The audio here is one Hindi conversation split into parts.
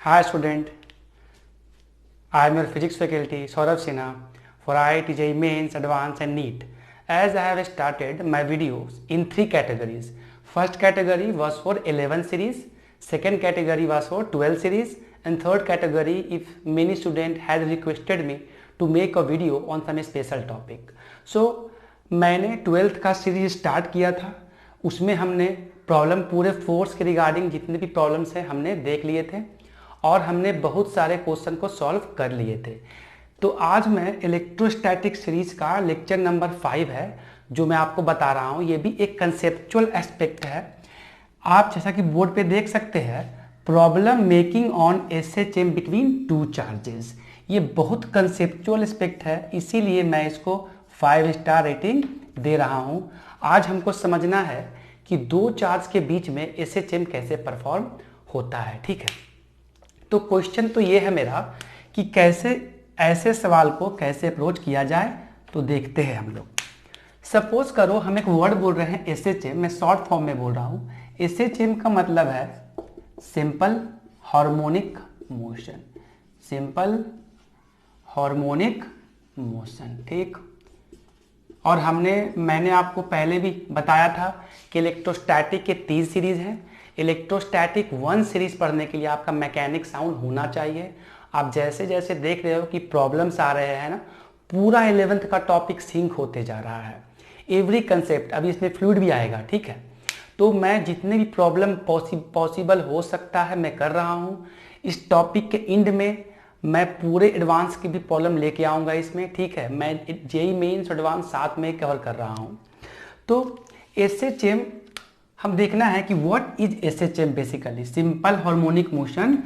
Hi student, I am your physics faculty Saurav Sinha for IIT JEE Mains, Advanced and NEET. As I have started my videos in 3 categories. First category was for 11 series, second category was for 12 series and third category if many student had requested me to make a video on some special topic. So मैंने 12th का सीरीज स्टार्ट किया था, उसमें हमने प्रॉब्लम पूरे फोर्स के रिगार्डिंग जितने भी प्रॉब्लम्स हैं हमने देख लिए थे और हमने बहुत सारे क्वेश्चन को सॉल्व कर लिए थे। तो आज मैं इलेक्ट्रोस्टैटिक सीरीज का लेक्चर नंबर 5 है जो मैं आपको बता रहा हूँ। ये भी एक कंसेप्चुअल एस्पेक्ट है। आप जैसा कि बोर्ड पे देख सकते हैं, problem making on SHM between two charges. ये बहुत कंसेप्चुअल एस्पेक्ट है, इसीलिए मैं इसको 5 स्टार रेटिंग दे रहा हूँ। आज हमको समझना है कि दो चार्ज के बीच में एसएचएम कैसे परफॉर्म होता है। ठीक है, तो क्वेश्चन तो ये है मेरा कि कैसे ऐसे सवाल को कैसे अप्रोच किया जाए। तो देखते हैं हम लोग। सपोज करो हम एक वर्ड बोल रहे हैं एसएचएम, मैं शॉर्ट फॉर्म में बोल रहा हूँ। एसएचएम का मतलब है simple harmonic motion, simple harmonic motion. ठीक, और मैंने आपको पहले भी बताया था कि इलेक्ट्रोस्टैटिक के 3 सीरीज हैं। इलेक्ट्रोस्टैटिक 1 सीरीज पढ़ने के लिए आपका मैकेनिक साउंड होना चाहिए। आप जैसे जैसे देख रहे हो कि प्रॉब्लम्स आ रहे हैं ना, पूरा 11th का टॉपिक सिंक होते जा रहा है। एवरी कंसेप्ट, अभी इसमें फ्लूइड भी आएगा। ठीक है, तो मैं जितने भी प्रॉब्लम पॉसिबल हो सकता है मैं कर रहा हूँ। इस टॉपिक के एंड में मैं पूरे एडवांस की भी प्रॉब्लम लेके आऊँगा इसमें। ठीक है, मैं जेईई मेंस एडवांस साथ में कवर कर रहा हूँ। तो एसएचएम हम देखना है कि what is SHM basically, simple harmonic motion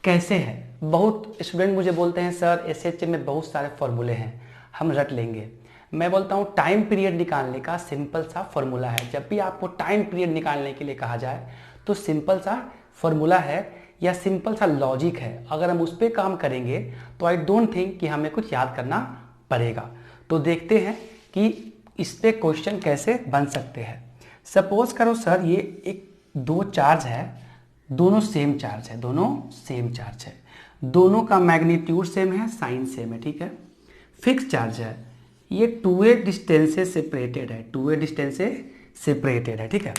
कैसे है। बहुत स्टूडेंट मुझे बोलते हैं सर एसएचएम में बहुत सारे फॉर्मूले हैं, हम रट लेंगे। मैं बोलता हूँ टाइम पीरियड निकालने का सिंपल सा फॉर्मूला है। जब भी आपको टाइम पीरियड निकालने के लिए कहा जाए तो सिंपल सा फॉर्मूला है या सिंपल सा लॉजिक है। अगर हम उस पर काम करेंगे तो आई डोंट थिंक कि हमें कुछ याद करना पड़ेगा। तो देखते हैं कि इस पे क्वेश्चन कैसे बन सकते हैं। सपोज करो सर ये एक दो चार्ज है, दोनों सेम चार्ज है, दोनों सेम चार्ज है, दोनों का मैग्नीट्यूड सेम है, साइन सेम है। ठीक है, फिक्स चार्ज है, ये 2a डिस्टेंस से सेपरेटेड है, 2a डिस्टेंस से सेपरेटेड है। ठीक है,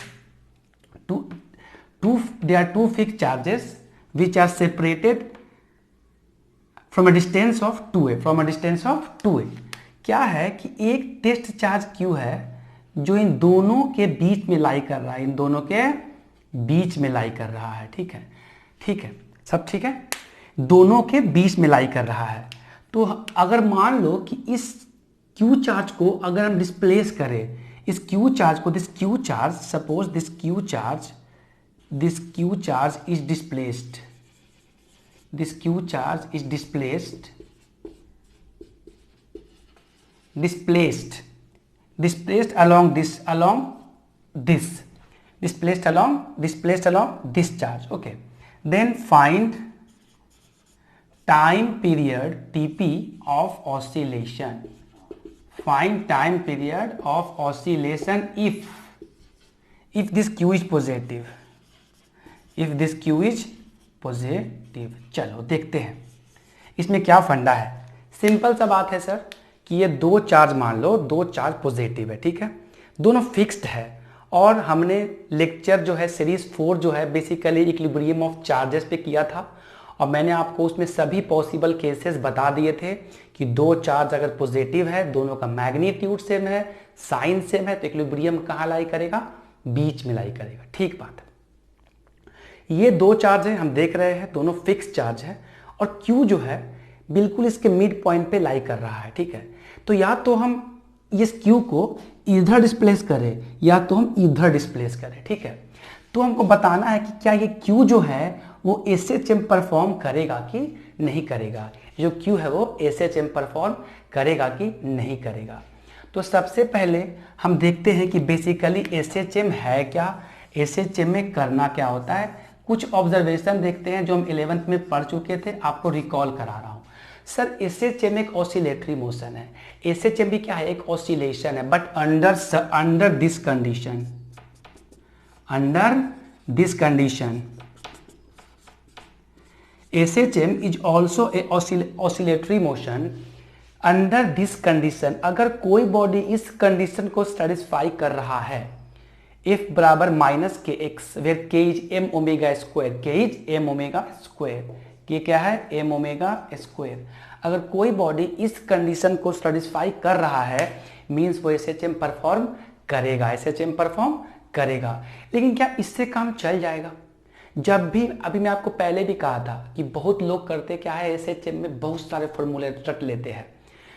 there are two fixed charges which are separated from a distance of 2a, from a distance of 2a। क्या है कि एक टेस्ट चार्ज q है जो इन दोनों के बीच में लाई कर रहा है, इन दोनों के बीच में लाई कर रहा है। ठीक है, ठीक है, सब ठीक है, दोनों के बीच में लाई कर रहा है। तो अगर मान लो कि इस q चार्ज को अगर हम डिस्प्लेस करें, इस q चार्ज को, this q charge, suppose this q charge is displaced, this q charge is displaced along this charge। okay, then find time period Tp of oscillation, find time period of oscillation if this q is positive, if this q is positive। चलो देखते हैं इसमें क्या फंडा है। सिंपल सा बात है सर कि ये दो चार्ज, मान लो दो चार्ज पॉजिटिव है। ठीक है, दोनों फिक्स्ड है और हमने लेक्चर जो है सीरीज 4 जो है बेसिकली इक्विलिब्रियम ऑफ चार्जेस पे किया था और मैंने आपको उसमें सभी पॉसिबल केसेस बता दिए थे कि दो चार्ज अगर पॉजिटिव है, दोनों का मैग्नीट्यूड सेम है, साइन सेम है, तो इक्विलिब्रियम कहाँ लाई करेगा, बीच में लाई करेगा। ठीक बात है। ये दो चार्ज है, हम देख रहे हैं दोनों फिक्स चार्ज है और Q जो है बिल्कुल इसके मिड पॉइंट पे लाई कर रहा है। ठीक है, तो या तो हम इस Q को इधर डिस्प्लेस करें या तो हम इधर डिस्प्लेस करें। ठीक है, तो हमको बताना है कि क्या ये Q जो है वो एसएचएम परफॉर्म करेगा कि नहीं करेगा, जो Q है वो एसएचएम परफॉर्म करेगा कि नहीं करेगा। तो सबसे पहले हम देखते हैं कि बेसिकली एसएचएम है क्या, एसएचएम में करना क्या होता है। कुछ ऑब्जर्वेशन देखते हैं जो हम 11th में पढ़ चुके थे, आपको रिकॉल करा रहा हूं। सर एसएचएम एक ऑसिलेटरी मोशन है, एसएचएम भी क्या है, एक ऑसिलेशन है, but under this condition, under this condition SHM is also a oscillatory motion under this condition. अगर कोई बॉडी इस कंडीशन को सेटिस्फाई कर रहा है, F बराबर माइनस के एक्स, वेर के इज एम ओमेगा स्क्वायर, के इज एम ओमेगा स्क्वायर, ये क्या है एम ओमेगा स्क्वायर। अगर कोई बॉडी इस कंडीशन को सेटिस्फाई कर रहा है मीन्स वो SHM परफॉर्म करेगा, SHM परफॉर्म करेगा। लेकिन क्या इससे काम चल जाएगा? जब भी, अभी मैं आपको पहले भी कहा था कि बहुत लोग करते क्या है, SHM में बहुत सारे फॉर्मूले रट लेते हैं।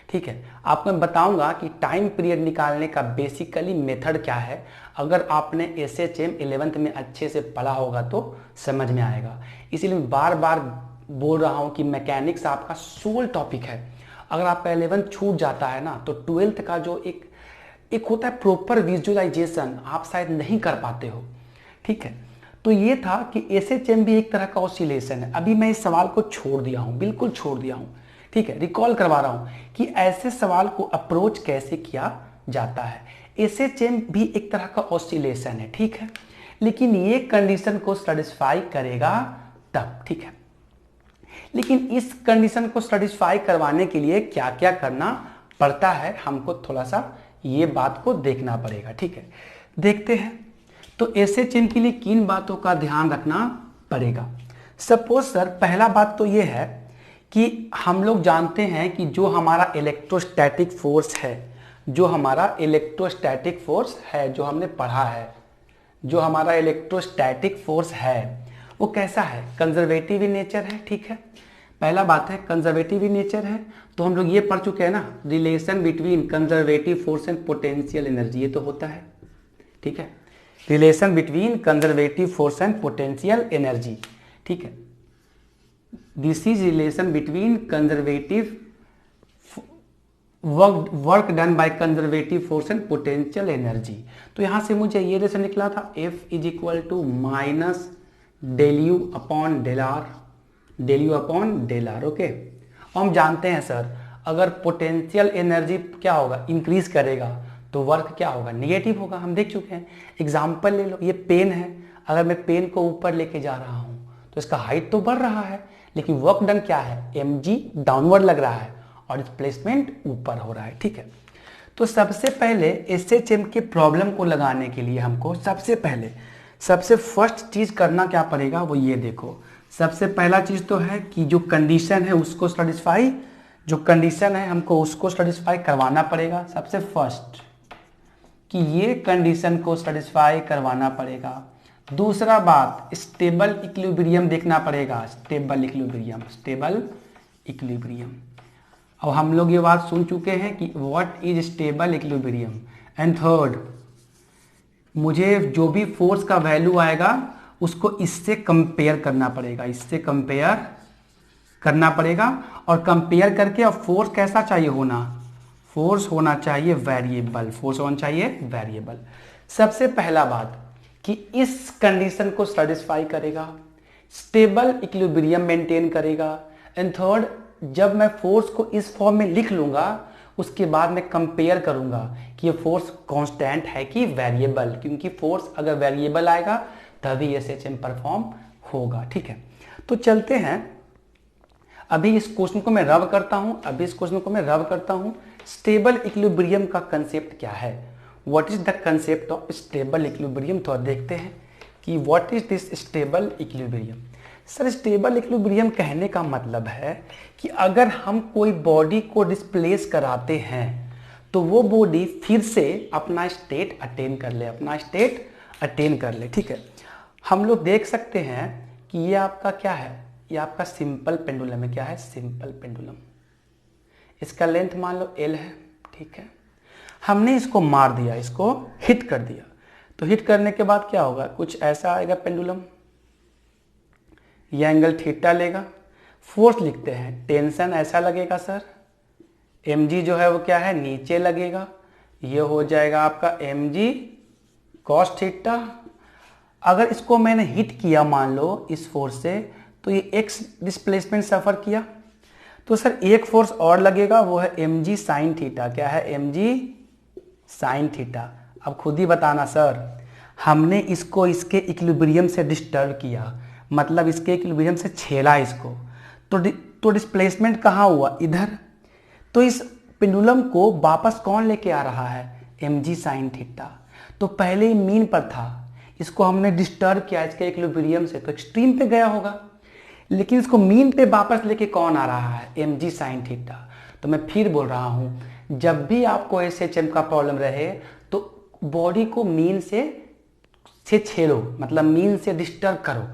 ठीक है, आपको मैं बताऊंगा कि टाइम पीरियड निकालने का बेसिकली मेथड क्या है। अगर आपने SHM 11th में अच्छे से पढ़ा होगा तो समझ में आएगा। इसीलिए मैं बार बार बोल रहा हूं कि मैकेनिक्स आपका सोल टॉपिक है। अगर आपका 11th छूट जाता है ना तो 12th का जो एक होता है प्रॉपर विजुअलाइजेशन, आप शायद नहीं कर पाते हो। ठीक है, तो ये था कि SHM भी एक तरह का ऑसिलेशन है। अभी मैं इस सवाल को छोड़ दिया हूं, बिल्कुल छोड़ दिया हूं। ठीक है, रिकॉल करवा रहा हूं कि ऐसे सवाल को अप्रोच कैसे किया जाता है। SHM भी एक तरह का ऑसिलेशन है, ठीक है, लेकिन ये कंडीशन को सेटिस्फाई करेगा तब। ठीक है, लेकिन इस कंडीशन को सेटिस्फाई करवाने के लिए क्या क्या करना पड़ता है, हमको थोड़ा सा ये बात को देखना पड़ेगा। ठीक है, देखते हैं। तो SHM के लिए किन बातों का ध्यान रखना पड़ेगा? सपोज सर, पहला बात तो ये है कि हम लोग जानते हैं कि जो हमारा इलेक्ट्रोस्टैटिक फोर्स है, जो हमारा इलेक्ट्रोस्टैटिक फोर्स है, जो हमने पढ़ा है, जो हमारा इलेक्ट्रोस्टैटिक फोर्स है वो कैसा है? कंजर्वेटिव इन नेचर है। ठीक है, पहला बात है कंजर्वेटिव इन नेचर है। तो हम लोग ये पढ़ चुके हैं ना, relation between conservative force and potential energy, ये तो होता है। ठीक है, relation between conservative force and potential energy. ठीक है, this is relation between conservative work done by conservative force and potential energy. तो यहां से मुझे ये रिलेशन निकला था, F is equal to minus del u upon del r, del u upon del r. Okay, हम जानते हैं सर, अगर पोटेंशियल एनर्जी क्या होगा, इंक्रीज करेगा तो वर्क क्या होगा, निगेटिव होगा। हम देख चुके हैं। एग्जाम्पल ले लो, ये पेन है, अगर मैं पेन को ऊपर लेके जा रहा हूं तो इसका हाइट तो बढ़ रहा है, लेकिन वर्क डन क्या है, mg डाउनवर्ड लग रहा है और डिस्प्लेसमेंट ऊपर हो रहा है। ठीक है, तो सबसे पहले SHM के प्रॉब्लम को लगाने के लिए हमको सबसे फर्स्ट चीज करना क्या पड़ेगा, वो ये देखो। सबसे पहला चीज तो है कि जो कंडीशन है उसको सेटिस्फाई, जो कंडीशन है हमको उसको सेटिस्फाई करवाना पड़ेगा। सबसे फर्स्ट कि ये कंडीशन को सेटिस्फाई करवाना पड़ेगा। दूसरा बात, स्टेबल इक्विलिब्रियम देखना पड़ेगा, स्टेबल इक्विलिब्रियम। अब हम लोग ये बात सुन चुके हैं कि what is stable equilibrium. And third, मुझे जो भी फोर्स का वैल्यू आएगा उसको इससे कंपेयर करना पड़ेगा, इससे कंपेयर करना पड़ेगा। और कंपेयर करके अब फोर्स कैसा चाहिए होना, फोर्स होना चाहिए वेरिएबल, फोर्स होना चाहिए वेरिएबल। सबसे पहला बात कि इस कंडीशन को सेटिस्फाई करेगा, स्टेबल इक्विलिब्रियम मेंटेन करेगा। एंड थर्ड, जब मैं फोर्स को इस फॉर्म में लिख लूंगा उसके बाद मैं कंपेयर करूंगा कि ये फोर्स कांस्टेंट है कि वेरिएबल, क्योंकि फोर्स अगर वेरिएबल आएगा तभी SHM परफॉर्म होगा। ठीक है, तो चलते हैं। अभी इस क्वेश्चन को मैं रब करता हूं, स्टेबल इक्विलिब्रियम का कंसेप्ट क्या है, what is the concept of stable equilibrium. तो देखते हैं कि what is this stable equilibrium. Sir, stable equilibrium कहने का मतलब है कि अगर हम कोई बॉडी को डिस्प्लेस कराते हैं तो वो बॉडी फिर से अपना स्टेट अटेन कर ले, ठीक है। हम लोग देख सकते हैं कि ये आपका क्या है, ये आपका सिंपल पेंडुलम है। क्या है? Simple pendulum. इसका लेंथ मान लो L है, ठीक है। हमने इसको मार दिया, इसको हिट कर दिया, तो हिट करने के बाद क्या होगा, कुछ ऐसा आएगा पेंडुलम, ये एंगल थीटा लेगा। फोर्स लिखते हैं, टेंशन ऐसा लगेगा सर, mg जो है वो क्या है, नीचे लगेगा, ये हो जाएगा आपका mg cos थीटा। अगर इसको मैंने हिट किया मान लो इस फोर्स से, तो ये x डिस्प्लेसमेंट सफर किया, तो सर एक फोर्स और लगेगा, वो है mg साइन थीटा। क्या है? mg sine theta. अब खुद ही बताना सर, हमने इसको इसके इक्विलिब्रियम से डिस्टर्ब किया, मतलब इसके इक्विलिब्रियम से छेला इसको, तो डिस्प्लेसमेंट कहाँ हुआ, इधर। तो इस पेंडुलम को वापस कौन लेके आ रहा है, mg साइन थीटा। तो पहले ही मीन पर था, इसको हमने डिस्टर्ब किया इसके इक्विलिब्रियम से, तो एक्सट्रीम पे गया होगा, लेकिन इसको मीन पे वापस लेके कौन आ रहा है, mg साइन थीटा। तो मैं फिर बोल रहा हूं, जब भी आपको SHM का प्रॉब्लम रहे तो बॉडी को मीन से छेड़ो, मतलब मीन से डिस्टर्ब करो।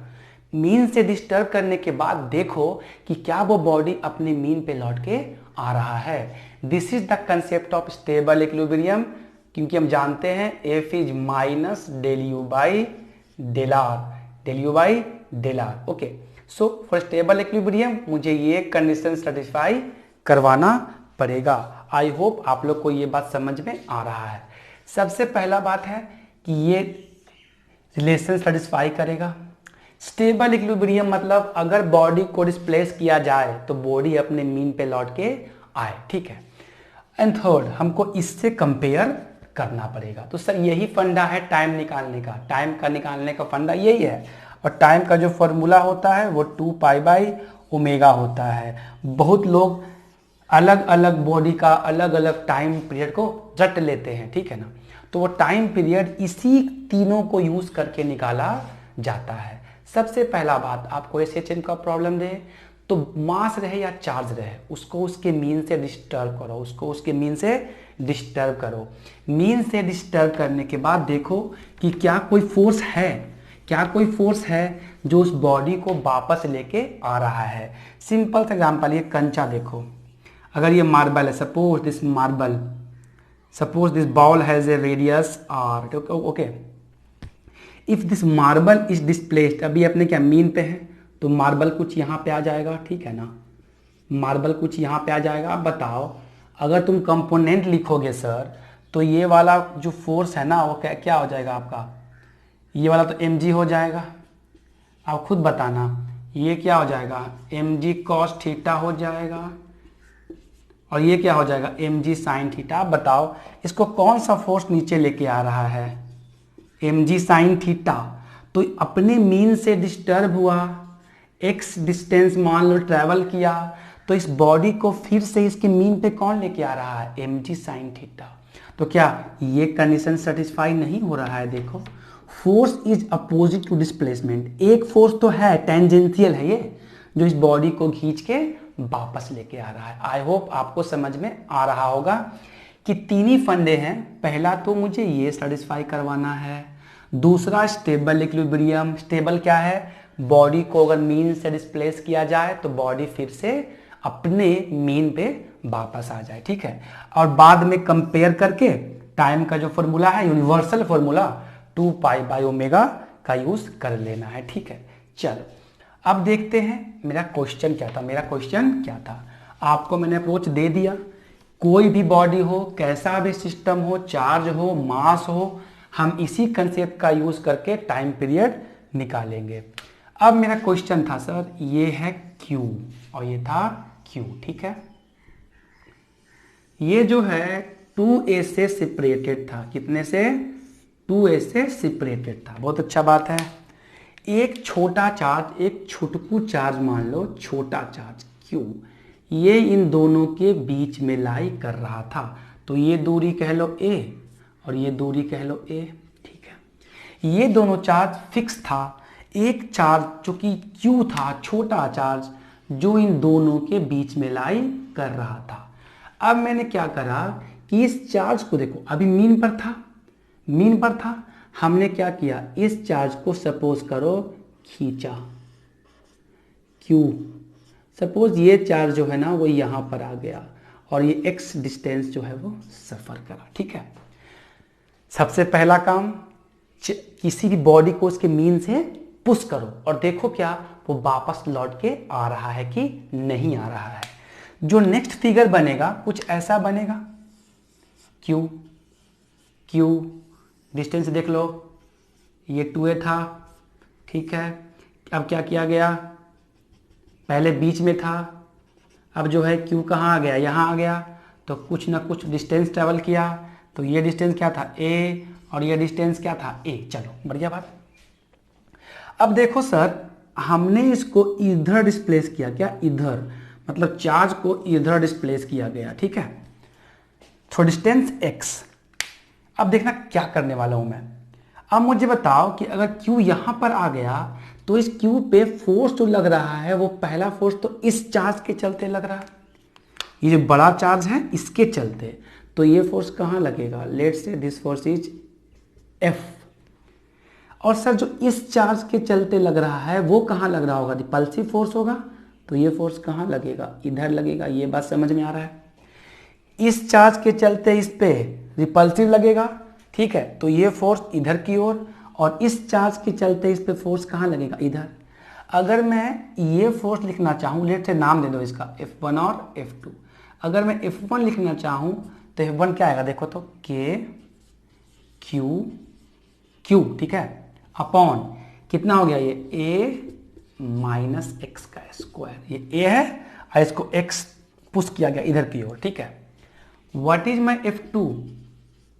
मीन से डिस्टर्ब करने के बाद देखो कि क्या वो बॉडी अपने मीन पे लौट के आ रहा है। This is the concept of stable equilibrium, क्योंकि हम जानते हैं F is minus del u by del r, del u by del r. Okay, so for stable equilibrium मुझे ये कंडीशन सेटिस्फाई करवाना पड़ेगा। आई होप आप लोग को ये बात समझ में आ रहा है। सबसे पहला बात है कि ये रिलेशन सेटिस्फाई करेगा। स्टेबल इक्विलिब्रियम मतलब अगर बॉडी को डिस्प्लेस किया जाए तो बॉडी अपने मीन पे लौट के आए, ठीक है। एंड थर्ड, हमको इससे कंपेयर करना पड़ेगा। तो सर यही फंडा है टाइम निकालने का, टाइम का निकालने का फंडा यही है। और टाइम का जो फॉर्मूला होता है वो 2π/ω होता है। बहुत लोग अलग अलग बॉडी का अलग अलग टाइम पीरियड को रट लेते हैं, ठीक है ना। तो वो टाइम पीरियड इसी तीनों को यूज करके निकाला जाता है। सबसे पहला बात, आपको SHM का प्रॉब्लम रहे तो मास रहे या चार्ज रहे, उसको उसके मीन से डिस्टर्ब करो, उसको उसके मीन से डिस्टर्ब करो। मीन से डिस्टर्ब करने के बाद देखो कि क्या कोई फोर्स है, क्या कोई फोर्स है जो उस बॉडी को वापस लेके आ रहा है। सिंपल सा एग्जांपल, ये कंचा देखो, अगर ये मार्बल है, suppose this marble, suppose this ball has a radius r, okay. If this marble is displaced, अभी अपने क्या मीन पे है तो मार्बल कुछ यहाँ पे आ जाएगा, ठीक है ना, मार्बल कुछ यहाँ पे आ जाएगा। अब बताओ अगर तुम कंपोनेंट लिखोगे सर तो ये वाला जो फोर्स है ना वो क्या क्या हो जाएगा आपका, ये वाला तो mg हो जाएगा। आप खुद बताना ये क्या हो जाएगा, mg cos थीटा हो जाएगा, और ये क्या हो जाएगा, mg साइन थीटा। आप बताओ इसको कौन सा फोर्स नीचे लेके आ रहा है, mg साइन थीटा। तो अपने मीन से डिस्टर्ब हुआ, x डिस्टेंस मान लो ट्रैवल किया, तो इस बॉडी को फिर से इसके मीन पे कौन लेके आ रहा है, mg साइन थीटा। तो क्या ये कंडीशन सेटिस्फाई नहीं हो रहा है। देखो force is opposite to displacement, एक फोर्स तो है टेंजेंशियल है ये, जो इस बॉडी को खींच के वापस लेके आ रहा है। आई होप आपको समझ में आ रहा होगा कि तीन ही फंडे हैं। पहला तो मुझे ये सेटिस्फाई करवाना है, दूसरा स्टेबल इक्विलिब्रियम। स्टेबल क्या है, बॉडी को अगर मीन से डिस्प्लेस किया जाए तो बॉडी फिर से अपने मीन पे वापस आ जाए, ठीक है। और बाद में कंपेयर करके टाइम का जो फॉर्मूला है यूनिवर्सल फॉर्मूला 2π/ω का यूज कर लेना है, ठीक है। चलो अब देखते हैं मेरा क्वेश्चन क्या था। मेरा क्वेश्चन क्या था, आपको मैंने अप्रोच दे दिया। कोई भी बॉडी हो, कैसा भी सिस्टम हो, चार्ज हो, मास हो, हम इसी कंसेप्ट का यूज करके टाइम पीरियड निकालेंगे। अब मेरा क्वेश्चन था सर ये है Q और ये था Q, ठीक है। ये जो है 2a से सेपरेटेड था, कितने से, 2a से सेपरेटेड था। बहुत अच्छा बात है। एक छोटा चार्ज, एक छुटकू चार्ज मान लो, छोटा चार्ज Q, ये इन दोनों के बीच में लाई कर रहा था। तो ये दूरी कह लो a और ये दूरी कह लो a, ठीक है। ये दोनों चार्ज फिक्स था। एक चार्ज जो कि Q था, छोटा चार्ज, जो इन दोनों के बीच में लाई कर रहा था। अब मैंने क्या करा कि इस चार्ज को देखो, अभी मीन पर था, मीन पर था, हमने क्या किया, इस चार्ज को सपोज करो खींचा Q। सपोज ये चार्ज जो है ना वो यहाँ पर आ गया और ये x डिस्टेंस जो है वो सफर करा, ठीक है। सबसे पहला काम, किसी भी बॉडी को उसके मीन से पुश करो और देखो क्या वो वापस लौट के आ रहा है कि नहीं आ रहा है। जो नेक्स्ट फिगर बनेगा कुछ ऐसा बनेगा, Q डिस्टेंस देख लो, ये 2a था, ठीक है। अब क्या किया गया, पहले बीच में था, अब जो है Q कहाँ आ गया, यहाँ आ गया, तो कुछ ना कुछ डिस्टेंस ट्रेवल किया। तो ये डिस्टेंस क्या था, a, और ये डिस्टेंस क्या था, a। चलो बढ़िया बात। अब देखो सर, हमने इसको इधर डिस्प्लेस किया, क्या इधर, मतलब चार्ज को इधर डिस्प्लेस किया गया, ठीक है। तो डिस्टेंस x। अब देखना क्या करने वाला हूं मैं। अब मुझे बताओ कि अगर q यहां पर आ गया तो इस q पे फोर्स जो लग रहा है वो पहला फोर्स तो इस चार्ज के चलते लग रहा है, ये जो बड़ा चार्ज है इसके चलते। तो ये फोर्स कहां लगेगा, let's say this force is F। और सर जो इस चार्ज के चलते लग रहा है वो कहां लग रहा होगा, रिपल्सिव फोर्स होगा। तो ये फोर्स कहां लगेगा, इधर लगेगा। ये बात समझ में आ रहा है। इस चार्ज के चलते इस पे रिपल्सिव लगेगा, ठीक है। तो ये फोर्स इधर की ओर, और इस चार्ज के चलते इस पे फोर्स कहां लगेगा, इधर। अगर मैं ये फोर्स लिखना चाहूं, लेट से नाम दे दो इसका F1 और F2। अगर मैं F1 लिखना चाहूं तो F1 क्या आएगा, देखो तो K Q, ठीक है, अपॉन कितना हो गया, ये A माइनस एक्स का स्क्वायर। ये A है और इसको x पुश किया गया इधर की ओर, ठीक है। What is my F2,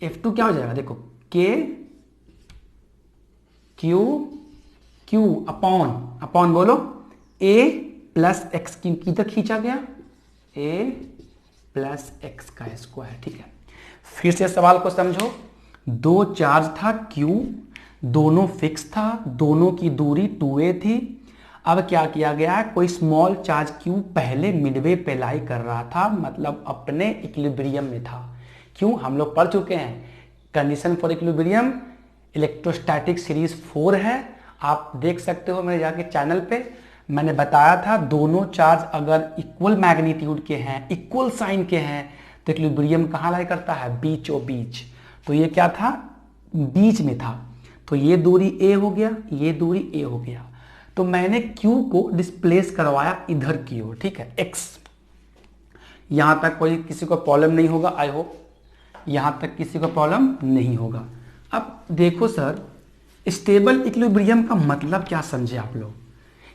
F2 क्या हो जाएगा, देखो K Q अपॉन बोलो A प्लस एक्स किधर खींचा गया, A प्लस एक्स का स्क्वायर, ठीक है। फिर से सवाल को समझो। दो चार्ज था Q, दोनों फिक्स था, दोनों की दूरी 2a थी। अब क्या किया गया है, कोई स्मॉल चार्ज Q पहले मिडवे पे लाई कर रहा था, मतलब अपने इक्विलिब्रियम में था। क्यों, हम लोग पढ़ चुके हैं condition for equilibrium, electrostatic series 4 है, आप देख सकते हो मेरे जाके चैनल पे। मैंने बताया था दोनों चार्ज अगर इक्वल मैग्नीट्यूड के हैं, इक्वल साइन के हैं, तो इक्विलिब्रियम कहाँ लाई करता है, बीचों बीच। तो ये क्या था, बीच में था। तो ये दूरी a हो गया, ये दूरी a हो गया। तो मैंने q को डिस्प्लेस करवाया इधर की ओर, ठीक है, x। यहां तक कोई किसी को प्रॉब्लम नहीं होगा, आई होप यहां तक किसी को प्रॉब्लम नहीं होगा। अब देखो सर, स्टेबल इक्विलिब्रियम का मतलब क्या समझे आप लोग,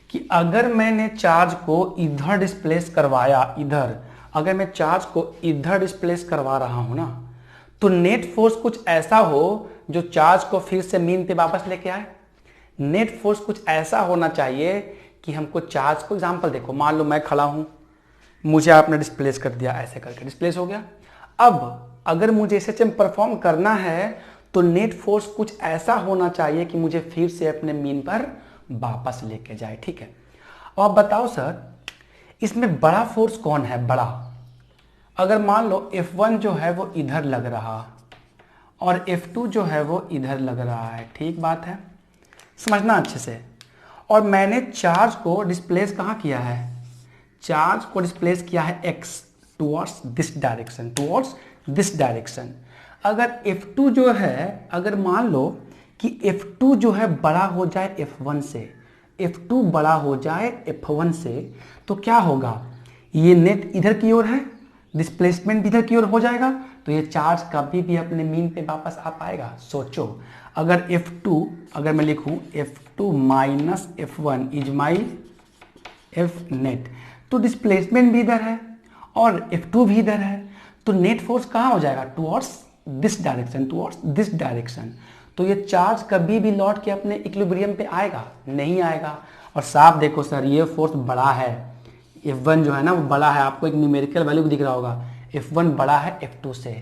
कि अगर मैंने चार्ज को इधर डिस्प्लेस करवाया, इधर अगर मैं चार्ज को इधर डिस्प्लेस करवा रहा हूं ना, तो नेट फोर्स कुछ ऐसा हो जो चार्ज को फिर से मीन पे वापस लेके आए। नेट फोर्स कुछ ऐसा होना चाहिए कि हमको चार्ज को, एग्जांपल देखो, मान लो मैं खड़ा हूं, मुझे आपने डिस्प्लेस कर दिया, ऐसे करके डिस्प्लेस हो गया। अब अगर मुझे SHM परफॉर्म करना है तो नेट फोर्स कुछ ऐसा होना चाहिए कि मुझे फिर से अपने मीन पर वापस लेके जाए, ठीक है। और अब बताओ सर, इसमें बड़ा फोर्स कौन है, बड़ा। अगर मान लो F1 जो है वो इधर लग रहा और F2 जो है वो इधर लग रहा है, ठीक बात है, समझना अच्छे से। और मैंने चार्ज को डिस्प्लेस कहाँ किया है, चार्ज को डिस्प्लेस किया है x towards this direction, towards this direction. अगर F2 जो है, अगर मान लो कि F2 जो है बड़ा हो जाए F1 से, F2 बड़ा हो जाए F1 से, तो क्या होगा, ये नेट इधर की ओर है, डिस्प्लेसमेंट भी इधर की ओर हो जाएगा, तो ये चार्ज कभी भी अपने मीन पे वापस आ पाएगा। सोचो, अगर F2, अगर मैं लिखूं F2 minus F1 is my F net, तो डिस्प्लेसमेंट भी इधर है और F2 भी इधर है, तो नेट फोर्स कहाँ हो जाएगा, towards this direction, towards this direction. तो ये चार्ज कभी भी लौट के अपने इक्विलिब्रियम पे आएगा, नहीं आएगा। और साफ देखो सर, ये फोर्स बड़ा है, F1 जो है ना वो बड़ा है, आपको एक न्यूमेरिकल वैल्यू भी दिख रहा होगा, F1 बड़ा है F2 से,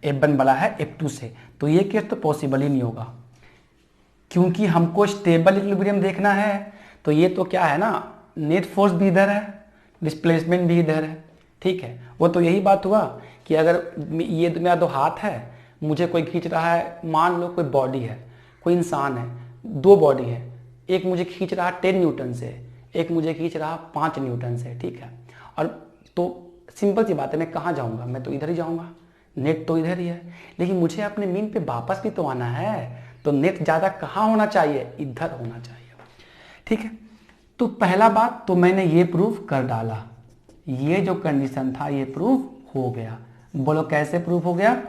F1 बड़ा है F2 से। तो ये केस तो पॉसिबल ही नहीं होगा, क्योंकि हमको स्टेबल इक्विलिब्रियम देखना है। तो ये तो क्या है ना, नेट फोर्स भी इधर है, डिस्प्लेसमेंट भी इधर है, ठीक है। वो तो यही बात हुआ कि अगर ये मेरा दो हाथ है, मुझे कोई खींच रहा है, मान लो कोई बॉडी है, कोई इंसान है, दो बॉडी है, एक मुझे खींच रहा है 10 न्यूटन से, एक मुझे खींच रहा 5 न्यूटन से, ठीक है। और तो सिंपल सी बात है, मैं कहाँ जाऊँगा, मैं तो इधर ही जाऊँगा, नेट तो इधर ही है। लेकिन मुझे अपने मीन पे वापस भी तो आना है, तो नेट ज़्यादा कहाँ होना चाहिए, इधर होना चाहिए, ठीक है। तो पहला बात तो मैंने ये प्रूफ कर डाला, ये जो कंडीशन था ये प्रूफ हो गया। बोलो कैसे प्रूफ हो गया,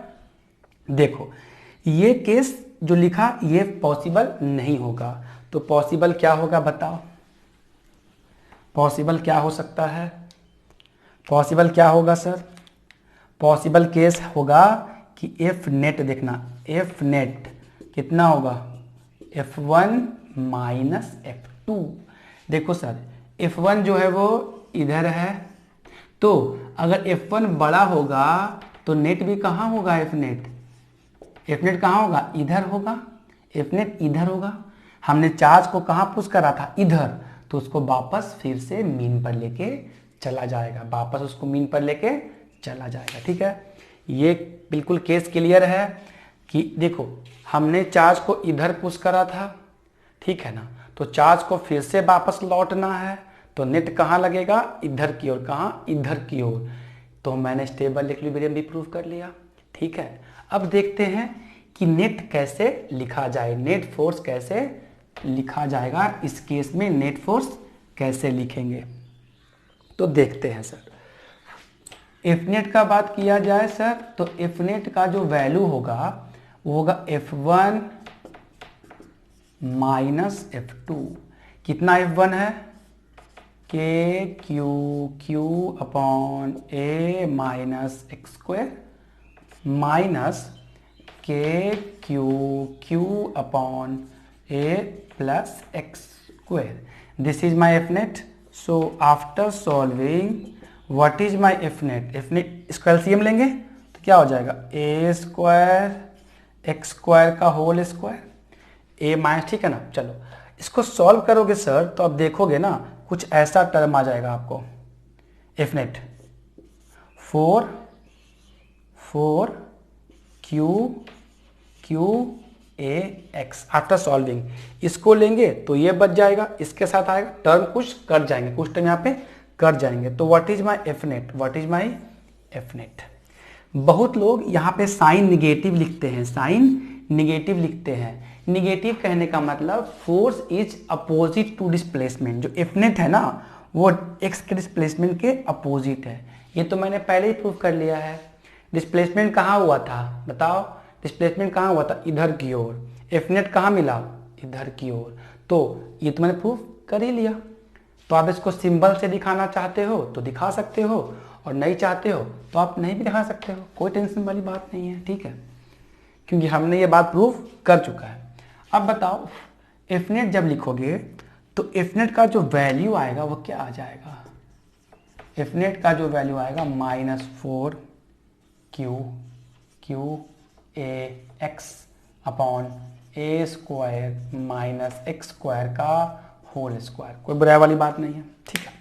देखो ये केस जो लिखा ये पॉसिबल नहीं होगा, तो पॉसिबल क्या होगा बताओ, पॉसिबल क्या हो सकता है, पॉसिबल क्या होगा सर, पॉसिबल केस होगा कि F नेट, देखना F नेट कितना होगा, F1 माइनस F2। देखो सर F1 जो है वो इधर है, तो अगर F1 बड़ा होगा तो नेट भी कहाँ होगा, Fnet कहाँ होगा, इधर होगा, Fnet इधर होगा। हमने चार्ज को कहाँ पुश करा था, इधर, तो उसको वापस फिर से मीन पर लेके चला जाएगा, वापस उसको मीन पर लेके चला जाएगा। ठीक है, ये बिल्कुल केस क्लियर है कि देखो हमने चार्ज को इधर पुश करा था, ठीक है ना, तो चार्ज को फिर से वापस लौटना है, तो नेट कहाँ लगेगा, इधर की ओर, कहाँ, इधर की ओर। तो मैंने स्टेबल इक्विलिब्रियम भी प्रूव कर लिया। ठीक है, अब देखते हैं कि नेट कैसे लिखा जाए, नेट फोर्स कैसे लिखा जाएगा। इस केस में नेट फोर्स कैसे लिखेंगे तो देखते हैं सर। Fnet का बात किया जाए सर, तो Fnet का जो वैल्यू होगा वो होगा F1 माइनस F2। कितना F1 है, के क्यू अपॉन ए माइनस एक्स स्क्वायर माइनस के Q upon A plus x square. This is my Fnet। So after solving what is my Fnet, इसको एलसीएम लेंगे तो क्या हो जाएगा, ए स्क्वायर एक्स स्क्वायर का होल स्क्वायर ए माइनस, ठीक है ना। चलो इसको सॉल्व करोगे सर तो अब देखोगे ना कुछ ऐसा टर्म आ जाएगा आपको, Fnet 4 q a x. After solving इसको लेंगे तो ये बच जाएगा, इसके साथ आएगा टर्म कुछ कट जाएंगे, कुछ टर्म यहाँ पे कट जाएंगे। तो व्हाट इज माई Fnet, बहुत लोग यहाँ पे साइन निगेटिव लिखते हैं, निगेटिव कहने का मतलब force is opposite to displacement. जो Fnet है ना वो एक्स के डिस्प्लेसमेंट के अपोजिट है, ये तो मैंने पहले ही प्रूव कर लिया है। डिस्प्लेसमेंट कहाँ हुआ था बताओ, डिस्प्लेसमेंट कहाँ हुआ था, इधर की ओर। Fnet कहाँ मिला, इधर की ओर, तो ये तो मैंने प्रूव कर ही लिया। तो आप इसको सिंबल से दिखाना चाहते हो तो दिखा सकते हो, और नहीं चाहते हो तो आप नहीं भी दिखा सकते हो, कोई टेंशन वाली बात नहीं है। ठीक है, क्योंकि हमने ये बात प्रूव कर चुका है। अब बताओ Fnet जब लिखोगे तो Fnet का जो वैल्यू आएगा वो क्या आ जाएगा, Fnet का जो वैल्यू आएगा -4 q a x upon a square minus x square का होल स्क्वायर। कोई बुराई वाली बात नहीं है। ठीक है,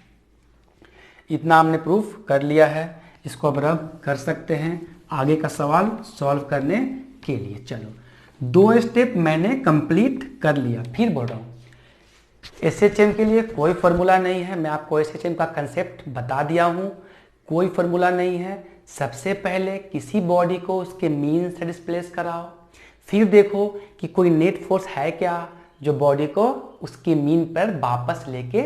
इतना हमने प्रूफ कर लिया है, इसको अब रब कर सकते हैं आगे का सवाल सॉल्व करने के लिए। चलो 2 स्टेप मैंने कंप्लीट कर लिया। फिर बोल रहा हूँ SHM के लिए कोई फॉर्मूला नहीं है, मैं आपको SHM का कंसेप्ट बता दिया हूँ, कोई फॉर्मूला नहीं है। सबसे पहले किसी बॉडी को उसके मीन से डिस्प्लेस कराओ, फिर देखो कि कोई नेट फोर्स है क्या जो बॉडी को उसके मीन पर वापस लेके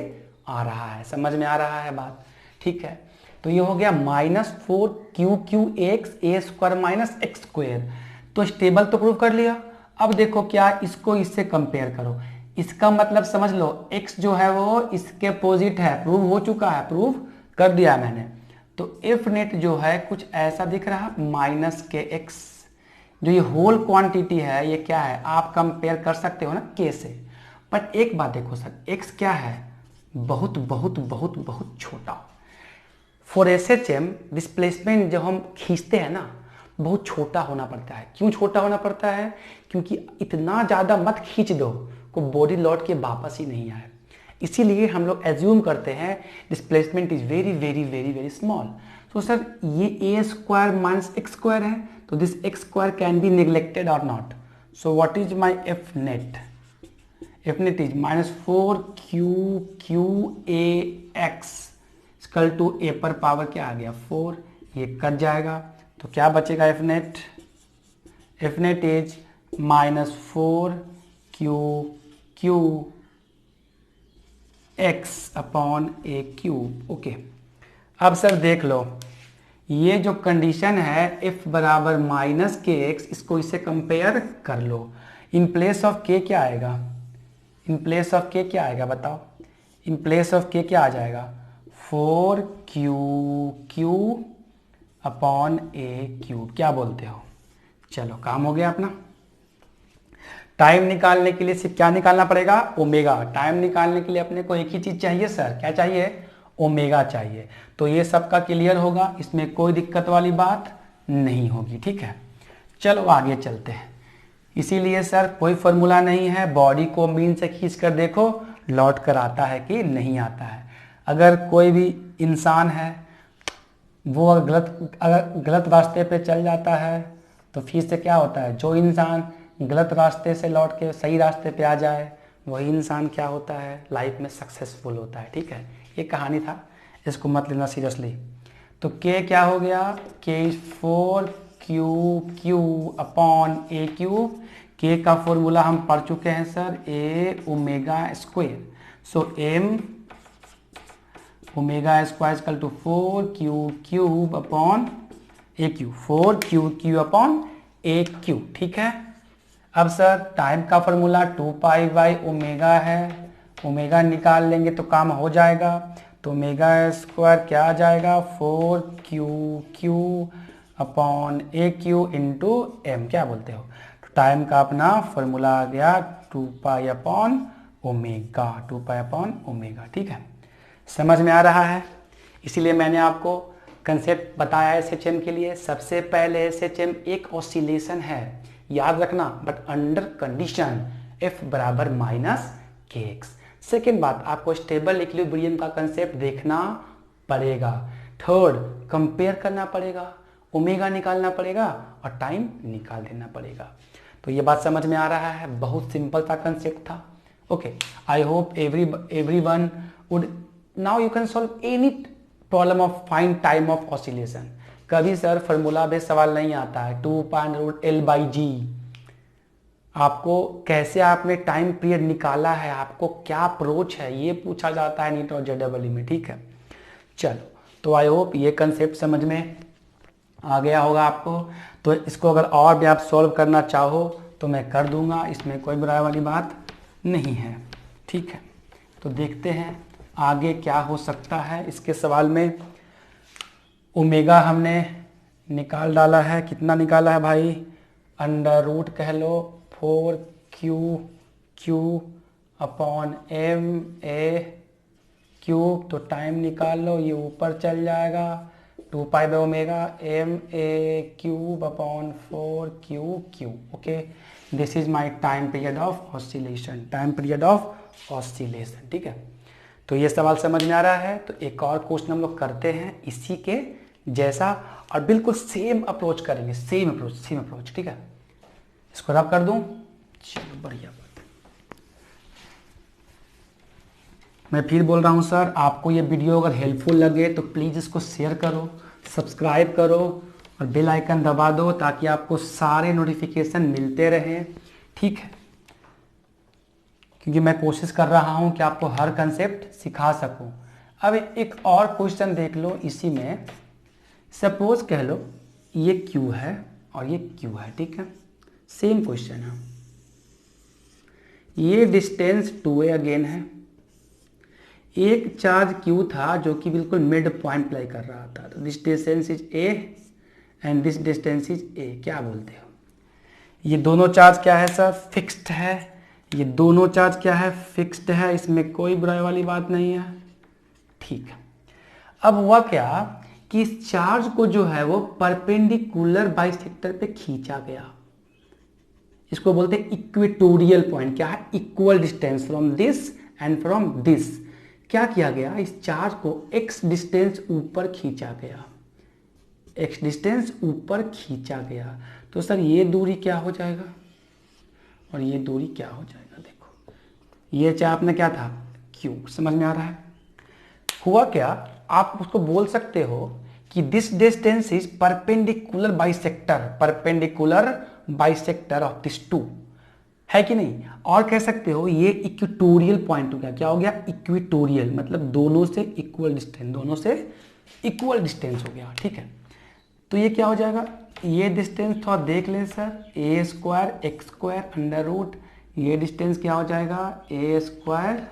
आ रहा है। समझ में आ रहा है बात, ठीक है। तो ये हो गया -4 क्यू एक्स ए स्क्वायर माइनस एक्स स्क्वायर। तो स्टेबल तो प्रूव कर लिया। अब देखो क्या इसको इससे कंपेयर करो, इसका मतलब समझ लो x जो है वो इसके अपोजिट है, प्रूव हो चुका है, प्रूव कर दिया मैंने। तो Fnet जो है कुछ ऐसा दिख रहा -kx। जो ये होल क्वांटिटी है ये क्या है, आप कंपेयर कर सकते हो ना k से। बट एक बात देखो सर, x क्या है, बहुत बहुत बहुत बहुत छोटा। फॉर SHM डिस्प्लेसमेंट जब हम खींचते हैं ना बहुत छोटा होना पड़ता है। क्यों छोटा होना पड़ता है, क्योंकि इतना ज़्यादा मत खींच दो को बॉडी लौट के वापस ही नहीं आए। इसीलिए हम लोग एज्यूम करते हैं displacement is very very very very small. तो सर ये a square minus x square है, तो this x square can be neglected और not. So what is my Fnet is -4 q a x equal to a पर पावर क्या आ गया 4, ये कट जाएगा तो क्या बचेगा Fnet is -4 Q x upon a cube. Okay, अब सर देख लो ये जो कंडीशन है f बराबर -kx, इसको इससे कंपेयर कर लो। इन प्लेस ऑफ k क्या आएगा, इन प्लेस ऑफ k क्या आएगा बताओ, इन प्लेस ऑफ k क्या आ जाएगा 4 क्यू अपॉन ए क्यूब। क्या बोलते हो, चलो काम हो गया अपना। टाइम निकालने के लिए सिर्फ क्या निकालना पड़ेगा, ओमेगा। टाइम निकालने के लिए अपने को एक ही चीज चाहिए सर, क्या चाहिए, ओमेगा चाहिए। तो ये सबका क्लियर होगा, इसमें कोई दिक्कत वाली बात नहीं होगी, ठीक है। चलो आगे चलते हैं। इसीलिए सर कोई फॉर्मूला नहीं है, बॉडी को मीन से खींच कर देखो लौट कर आता है कि नहीं आता है। अगर कोई भी इंसान है वो अगर गलत रास्ते पे चल जाता है तो फिर से क्या होता है, जो इंसान गलत रास्ते से लौट के सही रास्ते पे आ जाए वही इंसान क्या होता है, लाइफ में सक्सेसफुल होता है, ठीक है। ये कहानी था, इसको मत लेना सीरियसली। तो के क्या हो गया, के is 4q upon a cube. के का फॉर्मूला हम पढ़ चुके हैं sir, a omega square. So m omega square equal to 4q upon a cube, 4q upon a cube, ठीक है। अब सर टाइम का फॉर्मूला 2 पाई बाई ओमेगा है, ओमेगा निकाल लेंगे तो काम हो जाएगा। तो ओमेगा स्क्वायर क्या आ जाएगा, 4q अपॉन ए क्यू इंटू एम, क्या बोलते हो। तो टाइम का अपना फॉर्मूला आ गया 2 pi upon omega, 2 pi upon omega, ठीक है। समझ में आ रहा है। इसीलिए मैंने आपको कंसेप्ट बताया एसएचएम के लिए। सबसे पहले एसएचएम एक ऑसिलेशन है, याद रखना, बट अंडर कंडीशन एफ बराबर माइनस के एक्स। सेकेंड बात, आपको स्टेबल इक्विलिब्रियम का कंसेप्ट देखना पड़ेगा। थर्ड, कंपेयर करना पड़ेगा, ओमेगा निकालना पड़ेगा और टाइम निकाल देना पड़ेगा। तो ये बात समझ में आ रहा है, बहुत सिंपल सा कंसेप्ट था। Okay, I hope everyone would now you can solve any problem of find time of oscillation. कभी सर फॉर्मूला बेस्ड सवाल नहीं आता है, 2.L/G। आपको कैसे आपने टाइम पीरियड निकाला है, आपको क्या अप्रोच है, ये पूछा जाता है नीट और जेडब्ल्यू में, ठीक है। चलो, तो आई होप ये कंसेप्ट समझ में आ गया होगा आपको। तो इसको अगर और भी आप सॉल्व करना चाहो तो मैं कर दूंगा, इसमें कोई बुराई वाली बात नहीं है, ठीक है। तो देखते हैं आगे क्या हो सकता है इसके सवाल में। ओमेगा हमने निकाल डाला है, कितना निकाला है भाई, अंडर रूट कह लो 4q upon m a cube. तो टाइम निकाल लो, ये ऊपर चल जाएगा 2 pi by omega m a cube upon 4q। Okay, this is my time period of oscillation, time period of oscillation, ठीक है। तो ये सवाल समझ में आ रहा है। तो एक और क्वेश्चन हम लोग करते हैं इसी के जैसा, और बिल्कुल सेम अप्रोच करेंगे, सेम अप्रोच, ठीक है। इसको रब कर दूं, चलो बढ़िया बात। मैं फिर बोल रहा हूं सर, आपको ये वीडियो अगर हेल्पफुल लगे तो प्लीज़ इसको शेयर करो, सब्सक्राइब करो और बेल आइकन दबा दो ताकि आपको सारे नोटिफिकेशन मिलते रहें, ठीक है। क्योंकि मैं कोशिश कर रहा हूं कि आपको हर कंसेप्ट सिखा सकूं। अब एक और क्वेश्चन देख लो इसी में। सपोज कह लो ये Q है और ये Q है, ठीक है, सेम क्वेश्चन है। ये डिस्टेंस 2a अगेन है, एक चार्ज Q था जो कि बिल्कुल मिड पॉइंट प्ले कर रहा था। तो this distance is a and this distance is a, क्या बोलते हो। ये दोनों चार्ज क्या है सर, फिक्स्ड है। ये दोनों चार्ज क्या है, फिक्स्ड है, इसमें कोई बुराई वाली बात नहीं है, ठीक है। अब हुआ क्या कि इस चार्ज को जो है वो परपेंडिकुलर बाइसेक्टर पे खींचा गया। इसको बोलते हैं इक्वेटोरियल पॉइंट। क्या है, equal distance from this and from this. क्या किया गया, इस चार्ज को x डिस्टेंस ऊपर खींचा गया, x डिस्टेंस ऊपर खींचा गया। तो सर ये दूरी क्या हो जाएगा और ये दूरी क्या हो जाएगा, देखो ये चाप में क्या था, Q, समझ में आ रहा है। हुआ क्या, आप उसको बोल सकते हो कि this distance is perpendicular bisector of this two, है कि नहीं। और कह सकते हो ये इक्वेटोरियल पॉइंट हो गया। क्या हो गया, इक्वेटोरियल, मतलब दोनों से इक्वल डिस्टेंस हो गया, ठीक है। तो ये क्या हो जाएगा, ये डिस्टेंस थोड़ा देख लें sir, a square x square under root, ये डिस्टेंस क्या हो जाएगा, a स्क्वायर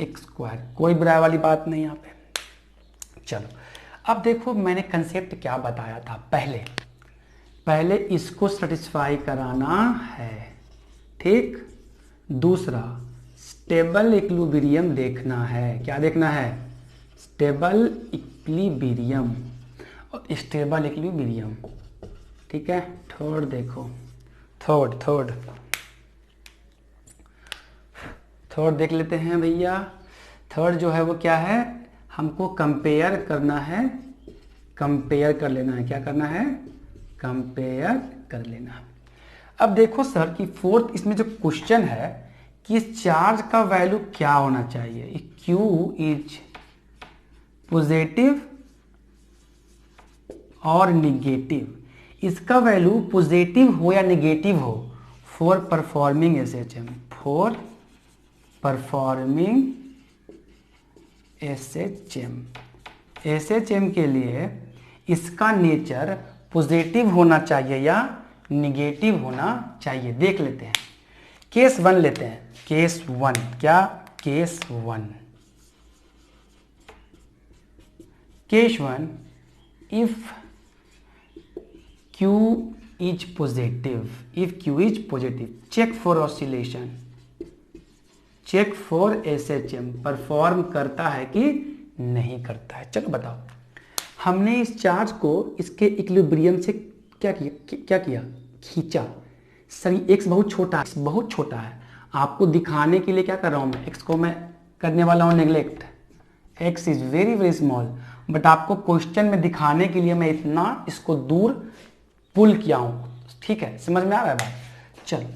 एक्स स्क्वायर, कोई बुराई वाली बात नहीं यहाँ पे। चलो अब देखो मैंने कंसेप्ट क्या बताया था, पहले इसको सेटिस्फाई कराना है, ठीक। दूसरा स्टेबल इक्विलिब्रियम देखना है। क्या देखना है? स्टेबल इक्विलिब्रियम और स्टेबल इक्विलिब्रियम, ठीक है। थर्ड देखो, थर्ड देख लेते हैं भैया। थर्ड जो है वो क्या है? हमको कंपेयर करना है, कंपेयर कर लेना है। क्या करना है? कंपेयर कर लेना है। अब देखो सर कि फोर्थ इसमें जो क्वेश्चन है कि इस चार्ज का वैल्यू क्या होना चाहिए। Q इज पॉजिटिव और निगेटिव, इसका वैल्यू पॉजिटिव हो या निगेटिव हो for performing SHM, for performing SHM के लिए इसका नेचर पॉजिटिव होना चाहिए या निगेटिव होना चाहिए। देख लेते हैं। केस 1 लेते हैं। केस 1 क्या? Case 1 if Q is positive, check for oscillation, check for SHM perform करता है कि नहीं करता है। चलो बताओ, हमने इस चार्ज को इसके इक्विलिब्रियम से क्या किया? खींचा। सर x बहुत छोटा है। आपको दिखाने के लिए क्या कर रहा हूं मैं? x को मैं करने वाला हूं neglect. x is very very small, but आपको क्वेश्चन में दिखाने के लिए मैं इतना इसको दूर पुल किया हूं। ठीक है, समझ में आ रहा है बात? चलो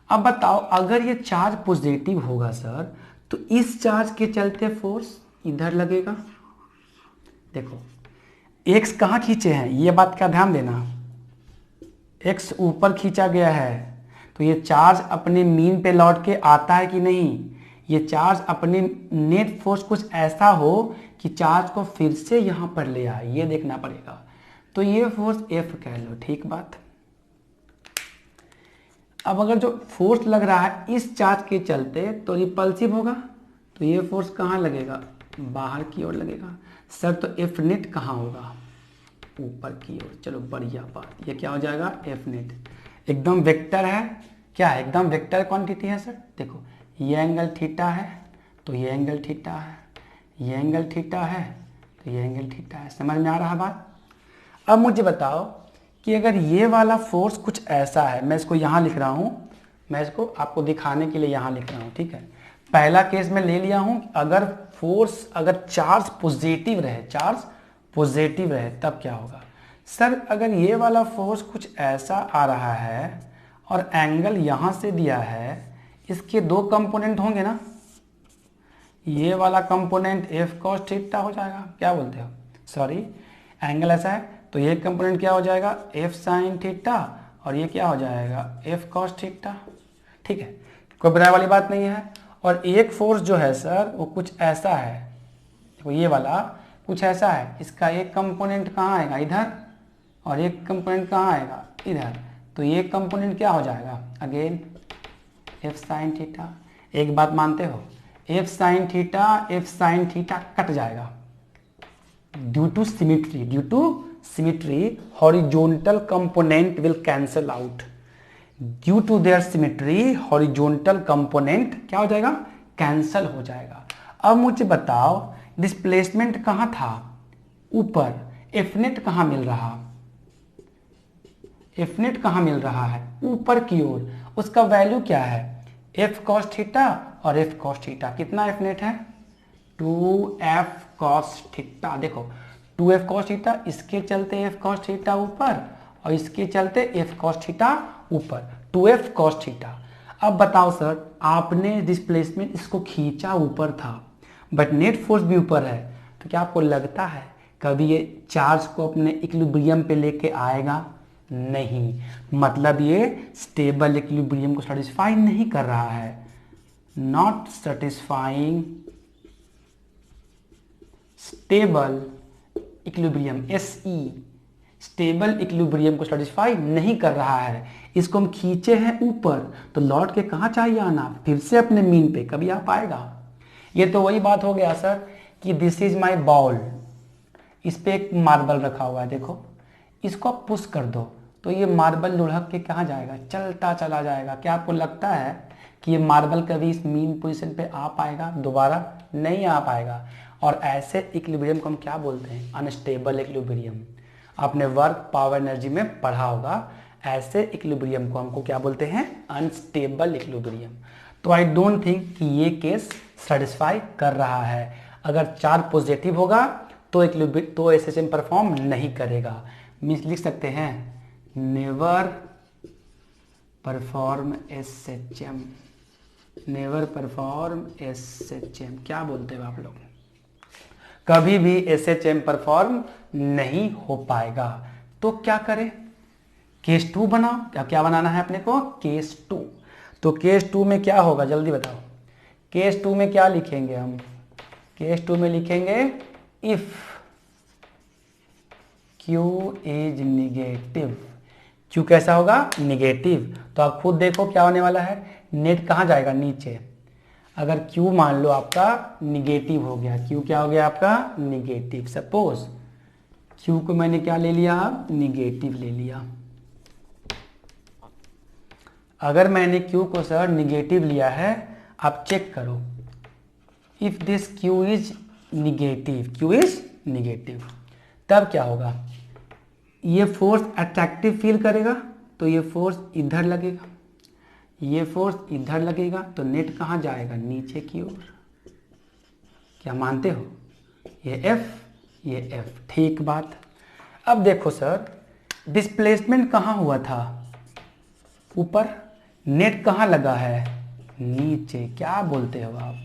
अब बताओ, अगर ये चार्ज पॉजिटिव होगा सर, तो इस चार्ज के चलते फोर्स इधर लगेगा। देखो x कहाँ खींचे हैं, ये बात का ध्यान देना। x ऊपर खींचा गया है, तो ये चार्ज अपने मीन पे लौट के आता है कि नहीं? ये चार्ज अपने नेट फोर्स कुछ ऐसा हो कि चार्ज को फिर से यहां पर ले आए, ये देखना पड़ेगा। तो ये फोर्स F कह लो, ठीक बात। अब अगर जो फोर्स लग रहा है इस चार्ज के चलते तो रिपल्सिव होगा, तो ये फोर्स कहाँ लगेगा? बाहर की ओर लगेगा। सर तो F नेट कहाँ होगा? ऊपर की ओर। चलो बढ़िया बात, ये क्या हो जाएगा? F नेट एकदम वेक्टर है। क्या है? एकदम वेक्टर क्वांटिटी है सर। देखो ये एंगल थीटा है, तो ये एंगल थीटा है, ये एंगल थीटा है, तो ये एंगल थीटा है। समझ में आ रहा है बात? अब मुझे बताओ कि अगर ये वाला फोर्स कुछ ऐसा है, मैं इसको यहाँ लिख रहा हूँ, मैं इसको आपको दिखाने के लिए यहाँ लिख रहा हूँ, ठीक है। पहला केस में ले लिया हूँ, अगर चार्ज पॉजिटिव रहे तब क्या होगा? सर अगर ये वाला फोर्स कुछ ऐसा आ रहा है और एंगल यहाँ से दिया है, इसके दो कंपोनेंट होंगे ना, ये वाला कंपोनेंट F cos थीटा हो जाएगा। क्या बोलते हो? सॉरी, एंगल ऐसा है तो ये कंपोनेंट क्या हो जाएगा? F sin थीटा, और ये क्या हो जाएगा? F cos theta. ठीक है, कोई बुराई वाली बात नहीं है। और एक फोर्स जो है सर वो कुछ ऐसा है, देखो ये वाला कुछ ऐसा है, इसका एक कंपोनेंट कहाँ आएगा? इधर, और एक कंपोनेंट कहाँ आएगा? इधर। तो ये कंपोनेंट क्या हो जाएगा? Again F sin theta. एक बात मानते हो, F sin थीटा कट जाएगा due to symmetry, horizontal component will cancel out. Due to their symmetry, horizontal component क्या हो जाएगा? कैंसल हो जाएगा। अब मुझे बताओ, डिस्प्लेसमेंट कहाँ था? ऊपर। F नेट कहाँ मिल रहा? F नेट कहाँ मिल रहा है? ऊपर की ओर। उसका वैल्यू क्या है? F cos थीटा और F cos थीटा। कितना F नेट है? 2F cos theta. देखो 2F cos थीटा, इसके चलते F cos थीटा ऊपर, और इसके चलते F cos थीटा ऊपर, 2F cos थीटा। अब बताओ सर, आपने डिस्प्लेसमेंट इसको खींचा ऊपर था, बट नेट फोर्स भी ऊपर है, तो क्या आपको लगता है कभी ये चार्ज को अपने इक्विलिब्रियम पे लेके आएगा? नहीं। मतलब ये स्टेबल इक्विलिब्रियम को सेटिस्फाई नहीं कर रहा है। Not satisfying stable equilibrium, SE, stable equilibrium को सेटिस्फाई नहीं कर रहा है। इसको हम खींचे हैं ऊपर, तो लौट के कहाँ चाहिए आना? फिर से अपने मीन पे। कभी आ पाएगा? ये तो वही बात हो गया सर कि दिस इज माई बॉल, इस पे एक मार्बल रखा हुआ है, देखो इसको आप पुश कर दो तो ये मार्बल लुढ़क के कहाँ जाएगा, चलता चला जाएगा। क्या आपको लगता है कि ये मार्बल कभी इस मीन पोजीशन पे आ पाएगा, दोबारा नहीं आ पाएगा। और ऐसे इक्विलिब्रियम को हम क्या बोलते हैं, अनस्टेबल इक्विलिब्रियम। आपने वर्क पावर एनर्जी में पढ़ा होगा, ऐसे इक्विलिब्रियम को हमको क्या बोलते हैं, अनस्टेबल इक्विलिब्रियम। तो आई डोंट थिंक कि ये केस सेटिस्फाई कर रहा है। अगर चार्ज पॉजिटिव होगा तो एसएचएम परफॉर्म नहीं करेगा। मीन्स लिख सकते हैं never perform SHM, never perform SHM. क्या बोलते हो आप लोग, कभी भी एसएचएम परफॉर्म नहीं हो पाएगा। तो क्या करें, केस 2 बनाओ। क्या बनाना है अपने को, केस 2। तो केस 2 में क्या होगा जल्दी बताओ। केस 2 में क्या लिखेंगे हम, केस 2 में लिखेंगे if Q is negative. Q कैसा होगा, निगेटिव। तो आप खुद देखो क्या होने वाला है, नेट कहाँ जाएगा, नीचे। अगर Q मान लो आपका निगेटिव हो गया, Q क्या हो गया आपका, निगेटिव। सपोज Q को मैंने क्या ले लिया, निगेटिव ले लिया। अगर मैंने Q को सर निगेटिव लिया है, आप चेक करो, if this Q is negative, Q is negative, तब क्या होगा, ये फोर्स अट्रैक्टिव फील करेगा, तो ये फोर्स इधर लगेगा, ये फोर्स इधर लगेगा, तो नेट कहाँ जाएगा, नीचे की ओर। क्या मानते हो, ये F, ये F, ठीक बात। अब देखो सर, डिस्प्लेसमेंट कहाँ हुआ था, ऊपर, नेट कहाँ लगा है, नीचे। क्या बोलते हो आप,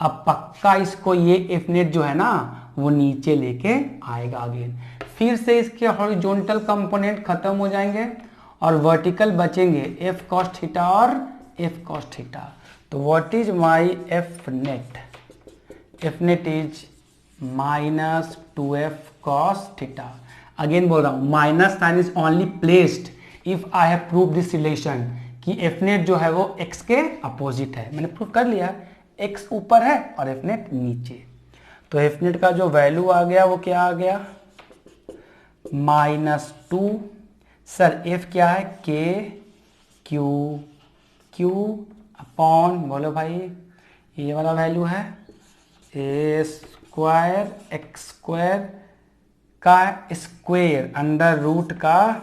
अब पक्का इसको ये एफ नेट जो है ना वो नीचे लेके आएगा अगेन। फिर से इसके हॉरिजॉन्टल कंपोनेंट खत्म हो जाएंगे और वर्टिकल बचेंगे, एफ कॉस थीटा और एफ कॉस थीटा। तो what is my F net, F net is minus 2f cos theta. Again बोल रहा हूं, minus sine is only placed if I have prove this relation कि एफ नेट जो है वो x के अपोजिट है। मैंने प्रूव कर लिया, x ऊपर है और एफ नेट नीचे। तो एफ नेट का जो वैल्यू आ गया वो क्या आ गया, -2। सर एफ क्या है, के क्यू अपॉन, बोलो भाई, ये वाला वैल्यू है ए स्क्वायर एक्स स्क्वायर का स्क्वायर अंडर रूट का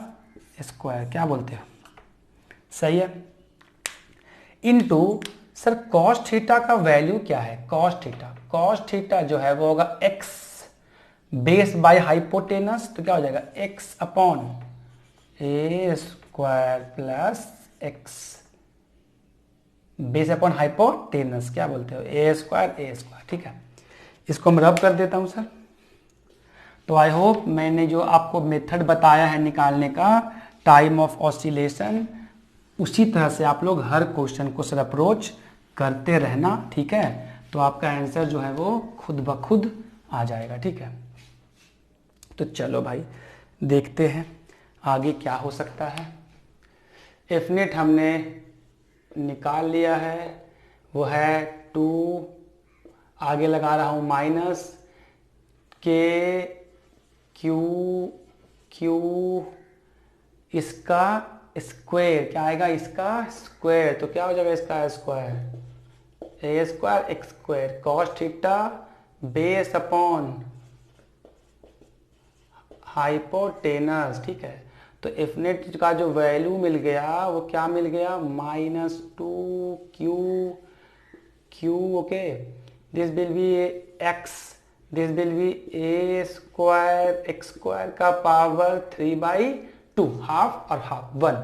स्क्वायर। क्या बोलते हो, सही है। इनटू सर कॉस थीटा का वैल्यू क्या है, कॉस थीटा, कॉस थीटा जो है वो होगा एक्स बेस बाय हाइपोटेनस, तो क्या हो जाएगा x upon a square plus x base upon hypotenuse. क्या बोलते हो, ए स्क्वायर, ठीक है। इसको मैं रब कर देता हूं सर। तो आई होप मैंने जो आपको मेथड बताया है निकालने का टाइम ऑफ ऑसिलेशन, उसी तरह से आप लोग हर क्वेश्चन को सर अप्रोच करते रहना, ठीक है। तो आपका आंसर जो है वो खुद ब खुद आ जाएगा, ठीक है। तो चलो भाई देखते हैं आगे क्या हो सकता है। एफ नेट हमने निकाल लिया है, वो है 2, आगे लगा रहा हूँ माइनस के क्यू इसका स्क्वायर, क्या आएगा इसका स्क्वायर, तो क्या हो जाएगा इसका square, a square x square cos theta base upon hypotenuse, ठीक है। तो एफ नेट का जो वैल्यू मिल गया वो क्या मिल गया, -2 Q, okay, this will be x, this will be A square x square का पावर 3/2, हाफ और हाफ 1,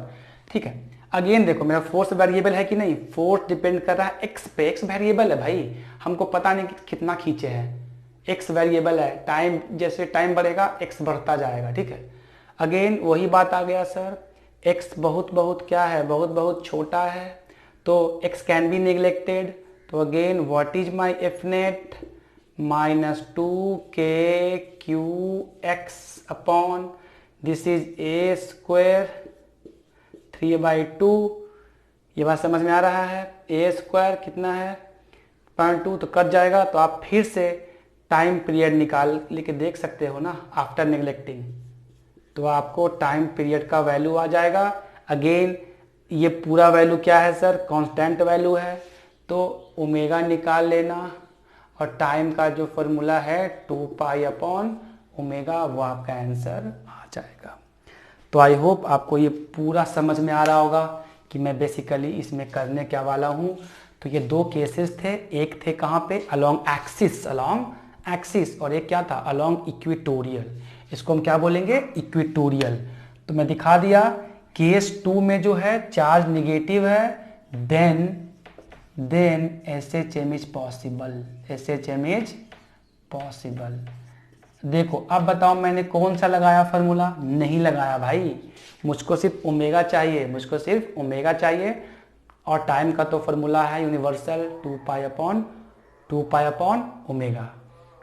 ठीक है। अगेन देखो मेरा फोर्स वेरिएबल है कि नहीं, फोर्स डिपेंड कर रहा है एक्स पे, एक्स वेरिएबल है भाई, हमको पता नहीं कि कितना खींचे हैं, एक्स वेरिएबल है, टाइम जैसे टाइम बढ़ेगा एक्स बढ़ता जाएगा, ठीक है। अगेन वही बात आ गया सर, एक्स बहुत बहुत क्या है, बहुत बहुत छोटा है, तो एक्स कैन बी नेग्लेक्टेड। तो again what is my F net, -2 के Q x upon this is a square 3/2। ये बात समझ में आ रहा है, ए स्क्वायर कितना है 0.2, तो कट जाएगा। तो आप फिर से टाइम पीरियड निकाल लेके देख सकते हो ना आफ्टर नेग्लेक्टिंग, तो आपको टाइम पीरियड का वैल्यू आ जाएगा। अगेन ये पूरा वैल्यू क्या है सर, कांस्टेंट वैल्यू है, तो ओमेगा निकाल लेना और टाइम का जो फॉर्मूला है 2π/ओमेगा, वो आपका आंसर आ जाएगा। तो आई होप आपको ये पूरा समझ में आ रहा होगा कि मैं बेसिकली इसमें करने क्या वाला हूँ। तो ये दो केसेस थे, एक थे कहाँ पे, अलोंग एक्सिस, और एक क्या था, अलोंग इक्वेटोरियल। इसको हम क्या बोलेंगे, इक्वेटोरियल। तो मैं दिखा दिया केस 2 में जो है चार्ज निगेटिव है, देन SHM इज पॉसिबल। देखो अब बताओ मैंने कौन सा लगाया फार्मूला, नहीं लगाया भाई, मुझको सिर्फ ओमेगा चाहिए, और टाइम का तो फार्मूला है यूनिवर्सल 2π/ओमेगा।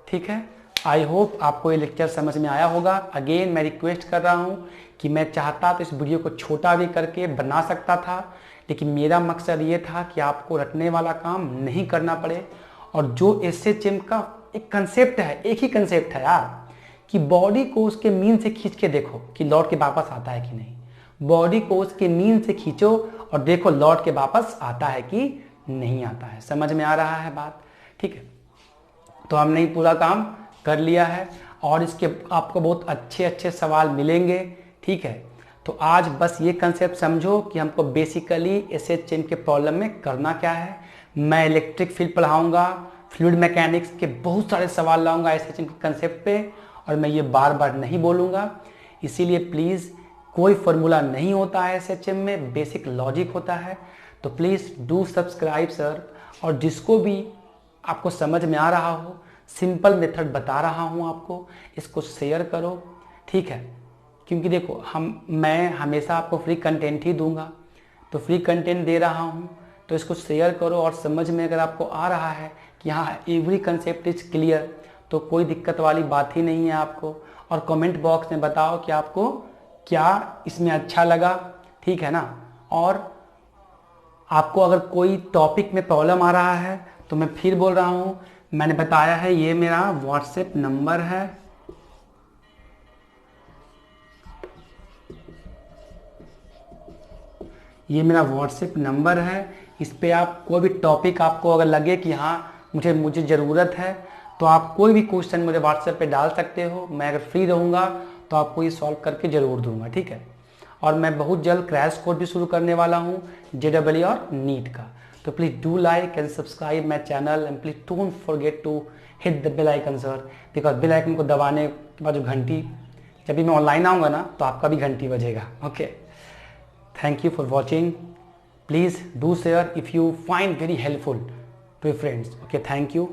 ठीक है, आई होप आपको ये लेक्चर समझ में आया होगा। अगेन मैं रिक्वेस्ट कर रहा हूँ कि मैं चाहता तो इस वीडियो को छोटा भी करके बना सकता था, लेकिन मेरा मकसद ये था कि आपको रटने वाला काम नहीं करना पड़े। और जो SHM का एक कंसेप्ट है, एक ही कंसेप्ट है यार, कि बॉडी को उसके मीन से खींच के देखो कि लौट के वापस आता है कि नहीं। बॉडी को उसके मीन से खींचो और देखो लौट के वापस आता है कि नहीं आता है। समझ में आ रहा है बात? ठीक है, तो हमने ही पूरा काम कर लिया है और इसके आपको बहुत अच्छे सवाल मिलेंगे। ठीक है, तो आज बस ये कंसेप्ट समझो कि हमको बेसिकली SHM के प्रॉब्लम में करना क्या है। मैं इलेक्ट्रिक फील्ड पढ़ाऊंगा, फ्लूइड मैकेनिक्स के बहुत सारे सवाल लाऊंगा SHM के कंसेप्ट पे, और मैं ये बार बार नहीं बोलूँगा। इसीलिए प्लीज़, कोई फार्मूला नहीं होता है SHM में, बेसिक लॉजिक होता है। तो प्लीज़ डू सब्सक्राइब सर, और जिसको भी आपको समझ में आ रहा हो, सिंपल मेथड बता रहा हूँ आपको, इसको शेयर करो। ठीक है, क्योंकि देखो मैं हमेशा आपको फ्री कंटेंट ही दूंगा, तो फ्री कंटेंट दे रहा हूँ, तो इसको शेयर करो। और समझ में अगर आपको आ रहा है कि हाँ एवरी कंसेप्ट इज क्लियर, तो कोई दिक्कत वाली बात ही नहीं है आपको। और कमेंट बॉक्स में बताओ कि आपको क्या इसमें अच्छा लगा, ठीक है ना। और आपको अगर कोई टॉपिक में प्रॉब्लम आ रहा है तो मैं फिर बोल रहा हूँ, मैंने बताया है ये मेरा व्हाट्सएप नंबर है, ये मेरा व्हाट्सएप नंबर है। इस पे आप कोई भी टॉपिक आपको अगर लगे कि हाँ मुझे ज़रूरत है, तो आप कोई भी क्वेश्चन मुझे व्हाट्सएप पे डाल सकते हो। मैं अगर फ्री रहूँगा तो आपको ये सॉल्व करके ज़रूर दूंगा। ठीक है, और मैं बहुत जल्द क्रैश कोर्स भी शुरू करने वाला हूँ JEE और नीट का। तो please do like and subscribe my channel, and please don't forget to hit the bell icon sir, because bell icon को दबाने के बाद जो घंटी, जब भी मैं ऑनलाइन आऊँगा ना तो आपका भी घंटी बजेगा। Okay, thank you for watching. Please do share if you find very helpful to your friends. Okay, thank you.